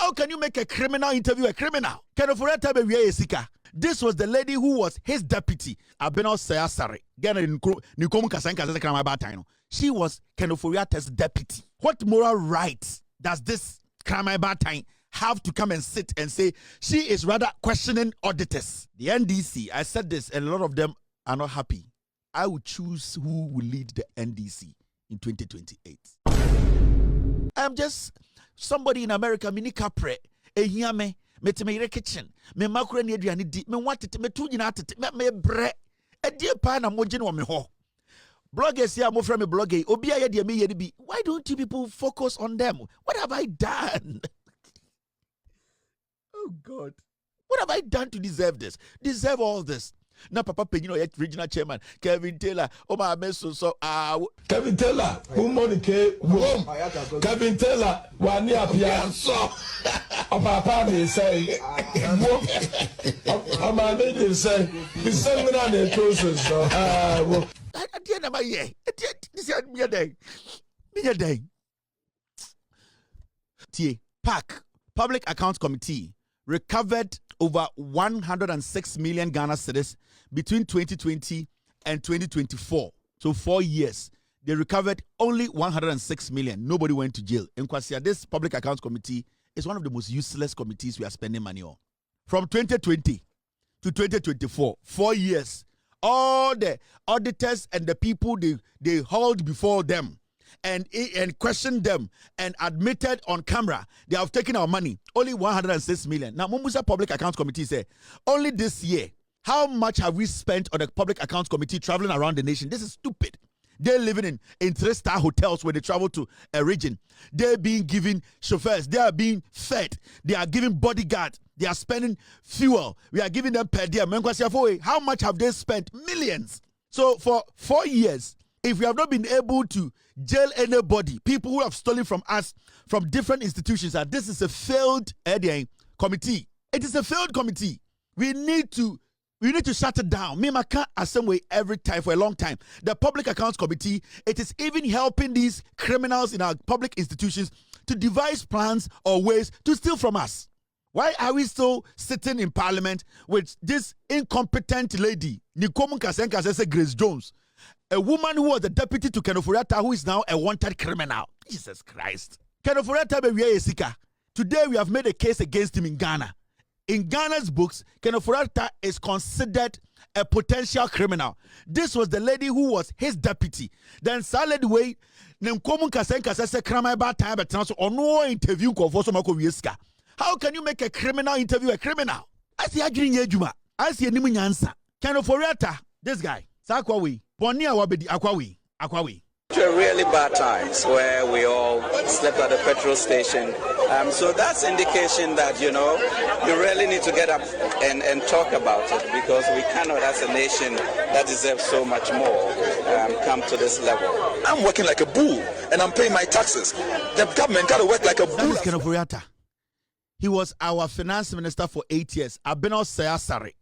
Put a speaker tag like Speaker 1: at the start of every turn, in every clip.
Speaker 1: How can you make a criminal interview a criminal? This was the lady who was his deputy, Aben Osei Asare. She was Kenoforiata's deputy. What moral right does this Kramaibatang have to come and sit and say she is rather questioning auditors? The NDC, I said this, and a lot of them are not happy. I would choose who will lead the NDC in 2028. I'm just somebody in America, mini capre, ehiyame, metemere kitchen, me makura ni aduane di, me watete, me tu nyina atete, me bre, edie pa na moje no me ho. Bloggers here, mo from me blogger, obi aye de me ye bi. Why don't you people focus on them? What have I done? Oh God. What have I done to deserve this? Deserve all this? Now, Papa Penino, regional chairman, Kevin Taylor, my Meso,
Speaker 2: Kevin Taylor, who money came, Kevin Taylor, one near Piazza, of Papa, they say, of my lady say, the 700 process.
Speaker 1: At the end of my year, this is me a day. Me a day. PAC, Public Accounts Committee, recovered over 106 million Ghana cedis between 2020 and 2024. So 4 years. They recovered only 106 million. Nobody went to jail. In Kwasia, this Public Accounts Committee is one of the most useless committees we are spending money on. From 2020 to 2024, 4 years, all the auditors and the people they hauled before them and questioned them and admitted on camera they have taken our money, only 106 million. Now, Mumbusa Public Accounts Committee say, only this year, how much have we spent on the Public Accounts Committee traveling around the nation? This is stupid. They're living in 3-star hotels when they travel to a region. They're being given chauffeurs. They are being fed. They are giving bodyguards. They are spending fuel. We are giving them per diem. How much have they spent? Millions. So for 4 years, if we have not been able to jail anybody, people who have stolen from us, from different institutions, and this is a failed committee. It is a failed committee. We need to shut it down. Me can't assemble every time for a long time. The Public Accounts Committee, it is even helping these criminals in our public institutions to devise plans or ways to steal from us. Why are we still sitting in Parliament with this incompetent lady, Nikomu Kasenka Grace Jones, a woman who was the deputy to Kenoforiata, who is now a wanted criminal? Jesus Christ. Kenoforiata Bewiesika. Today we have made a case against him in Ghana. In Ghana's books, Kenoforiata is considered a potential criminal. This was the lady who was his deputy. Then solid way, Nkomu Kasenka says Kramaiba time but or no interview for how can you make a criminal interview a criminal? I see agreeing Yejuma. I see a Nimunyansa. Kenoforiata, this guy, Sakwawi, Bonia Wabedi Akwawi.
Speaker 3: Really bad times where we all slept at the petrol station. So that's indication that, you really need to get up and talk about it, because we cannot, as a nation that deserves so much more, come to this level.
Speaker 4: I'm working like a bull and I'm paying my taxes. The government got to work like a bull.
Speaker 1: That is Kenoforiata. He was our finance minister for 8 years. Aben Osei Asare.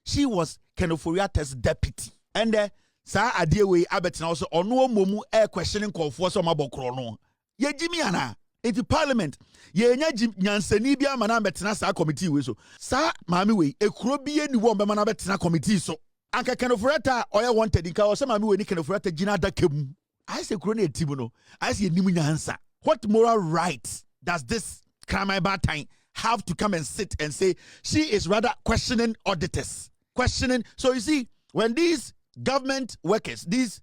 Speaker 1: She was Kenoforiata's deputy. And sa adiewe abetina also ono momu air questioning call for some abokro no. Ye Jimmy ana into Parliament. Ye nya nyansani bia mana betina sa committee we so. Sa maami we ekuro bie ni wo be mana betina committee so. Anka Kenoforiata oya wanted nka o se maami we ni Kenoforiata gina dakam. I say kuro na etimu no. I say nimu nyansa. What moral right does this Kramaibatang have to come and sit and say she is rather questioning auditors? Questioning. So you see, when these government workers, these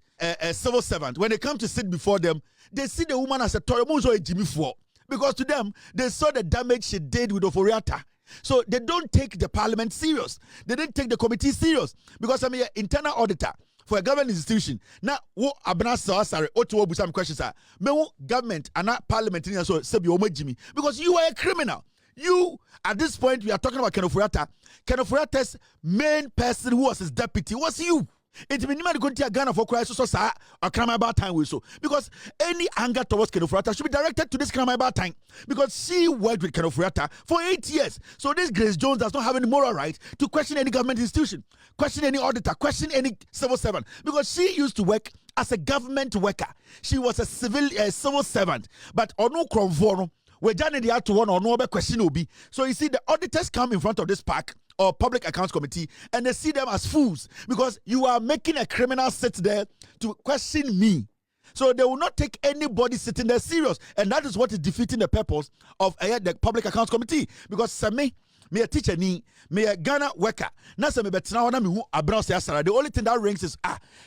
Speaker 1: civil servants, when they come to sit before them, they see the woman as a Toremuzo and Jimmy Fo. Because to them, they saw the damage she did with Oforiata. So they don't take the parliament serious. They didn't take the committee serious. Because I'm an internal auditor for a government institution. Now, what Aben Osei Asare, Otuo Busam questions are, me government and not parliament, so Sebi Omo Jimmy. Because you are a criminal. You, at this point, we are talking about Kenoforiata. Kenoforiata's main person who was his deputy was you. It means you going to Ghana for crisis or Kramaibatang we so. Because any anger towards Kenoforiata should be directed to this Kramaibatang. Because she worked with Kenoforiata for 8 years. So this Grace Jones does not have any moral right to question any government institution, question any auditor, question any civil servant. Because she used to work as a government worker. She was a civil servant. But ono kronvono, we jane the to one or no question obi. So you see, the auditors come in front of this PAC or Public Accounts Committee and they see them as fools because you are making a criminal sit there to question me. So they will not take anybody sitting there serious. And that is what is defeating the purpose of the Public Accounts Committee. Because me a teacher me a Ghana worker. Now me betina wana me hu Aben Osei Asare. The only thing that rings is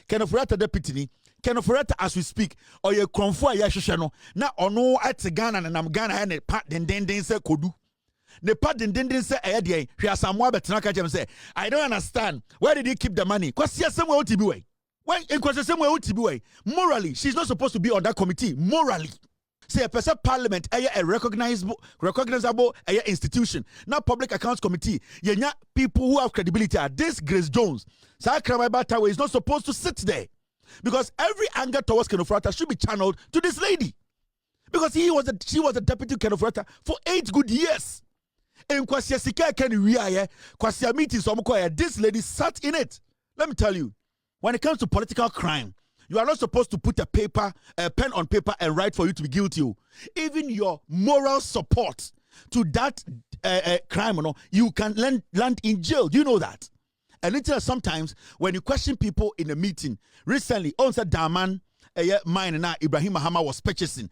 Speaker 1: can of the deputy ni. Can of as we speak or ye konfo ya hwehwe no. Na ono at Ghana na nam Ghana and pat den se kodu. The part didn't say idea. He has some more better say, I don't understand. Where did he keep the money? Because he has somewhere to be way. When in question somewhere to be way. Morally, she's not supposed to be on that committee. Morally. Say a person parliament, a recognizable institution. Now Public Accounts Committee. Yenya people who have credibility are this Grace Jones. Sakra Batawe is not supposed to sit there. Because every anger towards Kenofrata should be channeled to this lady. Because she was a deputy Kenofrata for 8 good years. In Kwasia Sika Ken Riaye, Kwasia meetings, this lady sat in it. Let me tell you, when it comes to political crime, you are not supposed to put a pen on paper and write for you to be guilty. Even your moral support to that crime, you can land in jail. Do you know that? And it's sometimes when you question people in a meeting, recently, on said Daman, mine and Ibrahim Mahama was purchasing.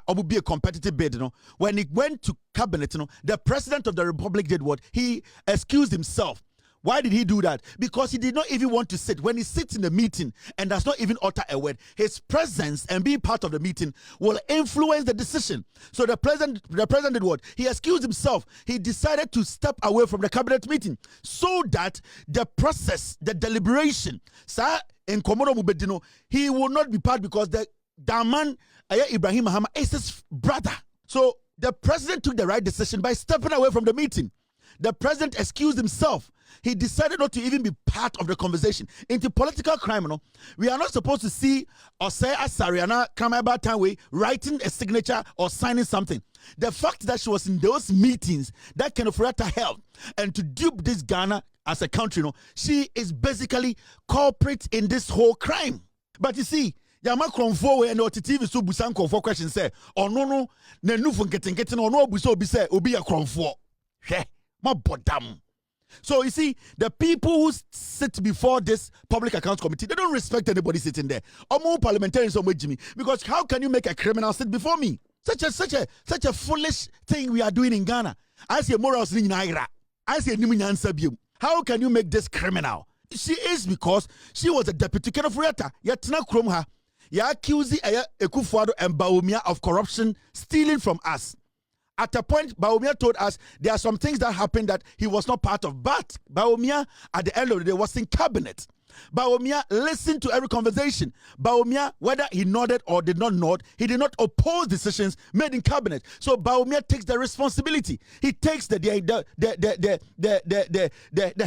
Speaker 1: Would be a competitive bid. When it went to cabinet, the president of the republic did what? He excused himself. Why did he do that? Because he did not even want to sit. When he sits in the meeting and does not even utter a word, his presence and being part of the meeting will influence the decision. So the president did what? He excused himself. He decided to step away from the cabinet meeting so that the process, the deliberation, in Komodo Mubedino, he will not be part because the man Ibrahim Mahama is his brother. So the president took the right decision by stepping away from the meeting. The president excused himself. He decided not to even be part of the conversation. Into political crime, we are not supposed to see Osei Asare and writing a signature or signing something. The fact that she was in those meetings that Kenofrata held and to dupe this Ghana as a country, she is basically culprit in this whole crime. But you see, Yama Kronfo and TV so busan for question say, oh no, ne nufu getting or no buso be say, obi a Kronfo. He, ma bodam. So you see, the people who sit before this Public Accounts Committee, they don't respect anybody sitting there. Or more parliamentarians on Jimmy. Because how can you make a criminal sit before me? Such a foolish thing we are doing in Ghana. I see morals in Naira. I see Niminyan Sabium. How can you make this criminal? She is because she was a deputy Kenofrata. Yatna Kromha. Ya accusing Ekufuado and Bawumia of corruption, stealing from us. At a point, Bawumia told us there are some things that happened that he was not part of. But Bawumia, at the end of the day, was in cabinet. Bawumia listened to every conversation. Bawumia, whether he nodded or did not nod, he did not oppose decisions made in cabinet. So Bawumia takes the responsibility. He takes the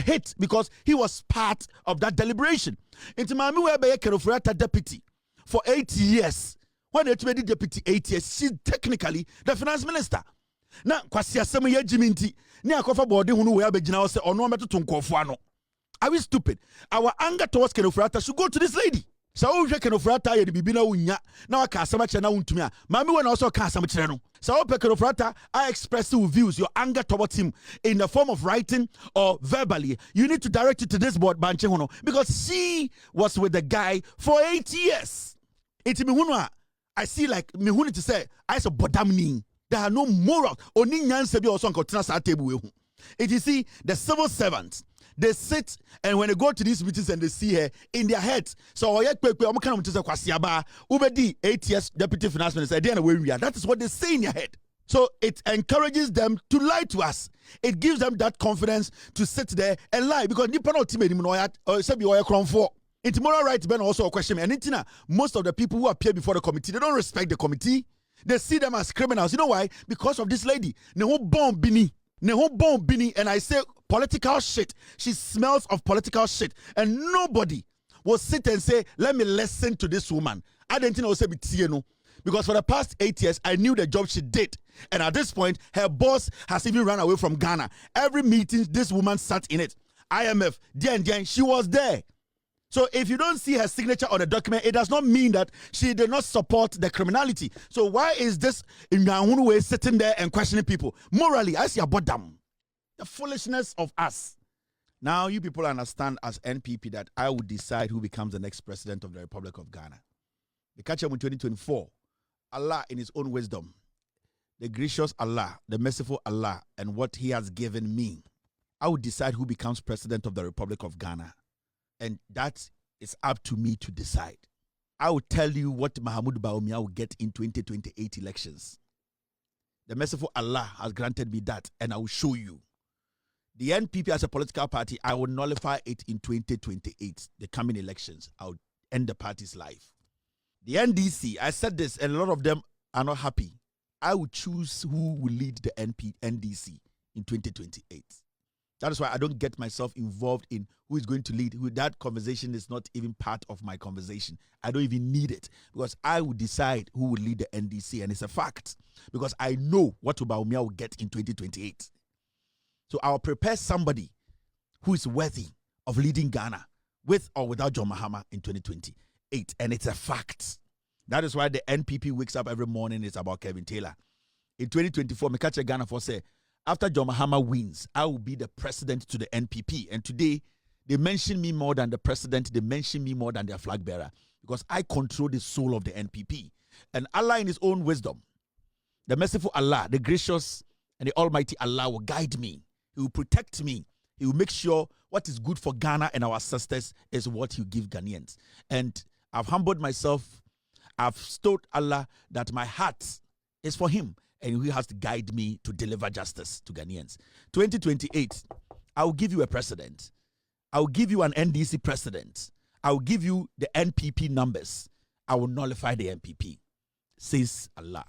Speaker 1: hit because he was part of that deliberation. Into Mami Webe Kenofrata deputy for 8 years. When they made deputy 8 years, she's technically the finance minister. Now, Kwasia Semu ye Jiminti, ni akofa body hunu we abegina ose ono meto tonkofo ano. Are we stupid? Our anger towards Kenofrata should go to this lady. So we Kenofrata ye bibi na unya na waka asama kire na untumi a. Mami we na also ka asama kire no. So pe Kenofrata I express your views, your anger towards him in the form of writing or verbally. You need to direct it to this board banche hono because she was with the guy for 8 years. Iti mi hunu a I see like me who need to say I saw bodamni. There are no morals. Oni nyanse bi also nkotina sa table ehu. It you see the civil servants, they sit and when they go to these meetings and they see her in their heads. So oyek pepe omo kana mutse kwasiaba ubedi 8 years deputy finance minister dey na we ria. That is what they say in their head. So it encourages them to lie to us. It gives them that confidence to sit there and lie because nipa no team enim no ya sebi oye kronfo. It's moral rights Ben also a question. And most of the people who appear before the committee, they don't respect the committee. They see them as criminals. You know why? Because of this lady. Neho bon bini. And I say political shit. She smells of political shit. And nobody will sit and say, let me listen to this woman. I didn't know no. Because for the past 8 years, I knew the job she did. And at this point, her boss has even run away from Ghana. Every meeting, this woman sat in it. IMF, she was there. So if you don't see her signature on the document, it does not mean that she did not support the criminality. So why is this Nyanwunu sitting there and questioning people? Morally, I see about them. The foolishness of us. Now you people understand as NPP that I would decide who becomes the next president of the Republic of Ghana. The catch up in 2024, Allah in his own wisdom, the gracious Allah, the merciful Allah, and what he has given me, I would decide who becomes president of the Republic of Ghana. And that is up to me to decide. I will tell you what Mahmoud Bawumia will get in 2028 elections. The merciful Allah has granted me that, and I will show you. The NPP as a political party, I will nullify it in 2028, the coming elections. I will end the party's life. The NDC, I said this, and a lot of them are not happy. I will choose who will lead the NDC in 2028. That is why I don't get myself involved in who is going to lead. That conversation is not even part of my conversation. I don't even need it because I will decide who will lead the NDC, and it's a fact because I know what Bawumia will get in 2028. So I'll prepare somebody who is worthy of leading Ghana with or without John Mahama in 2028, and it's a fact. That is why the NPP wakes up every morning. It's about Kevin Taylor. In 2024, me catch a Ghana for say, after John Mahama wins, I will be the president to the NPP. And today, they mention me more than the president. They mention me more than their flag bearer because I control the soul of the NPP. And Allah in his own wisdom, the merciful Allah, the gracious and the almighty Allah will guide me. He will protect me. He will make sure what is good for Ghana and our ancestors is what he will give Ghanaians. And I've humbled myself. I've told Allah that my heart is for him. And he has to guide me to deliver justice to Ghanaians. 2028, I will give you a president. I will give you an NDC president. I will give you the NPP numbers. I will nullify the NPP, says Allah.